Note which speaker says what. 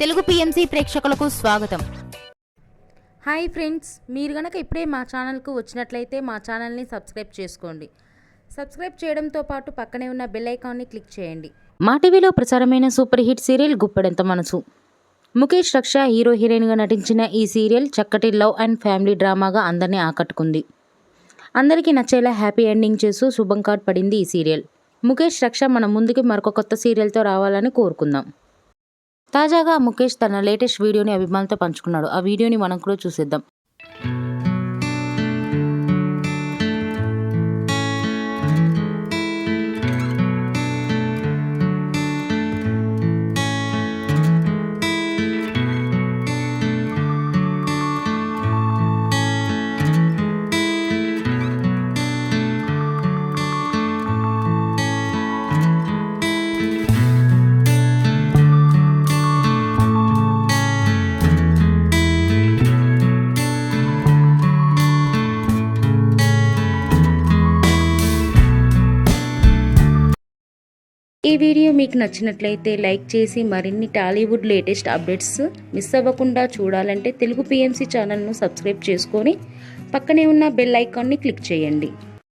Speaker 1: Telugu PMC ప్రేక్షకులకు స్వాగతం.
Speaker 2: Hi friends, మీరు గనక ఇప్పుడే మా ఛానల్కు వచ్చినట్లయితే మా ఛానల్ని సబ్స్క్రైబ్ చేసుకోండి. సబ్స్క్రైబ్ చేయడంతో పాటు పక్కనే ఉన్న బెల్ ఐకాన్ని క్లిక్ చేయండి.
Speaker 3: మా టీవీలో ప్రసారమైన సూపర్ హిట్ సీరియల్ గుప్పెడంత మనసు. ముఖేష్ రక్ష హీరో హీరోయిన్గా నటించిన ఈ సీరియల్ చక్కటి లవ్ అండ్ ఫ్యామిలీ డ్రామాగా అందరినీ ఆకట్టుకుంది. అందరికీ నచ్చేలా హ్యాపీ ఎండింగ్ చేస్తూ శుభం కార్డ్ పడింది ఈ సీరియల్. ముఖేష్ రక్ష మన ముందుకి మరొక కొత్త సీరియల్తో రావాలని కోరుకుందాం. తాజాగా ముఖేష్ తన లేటెస్ట్ వీడియోని అభిమానులతో పంచుకున్నాడు. ఆ వీడియోని మనం కూడా చూసేద్దాం. ఈ వీడియో మీకు నచ్చినట్లయితే లైక్ చేసి మరిన్ని టాలీవుడ్ లేటెస్ట్ అప్డేట్స్ మిస్ అవ్వకుండా చూడాలంటే తెలుగు పిఎంసి ఛానల్ను సబ్స్క్రైబ్ చేసుకొని పక్కనే ఉన్న బెల్ ఐకాన్ని క్లిక్ చేయండి.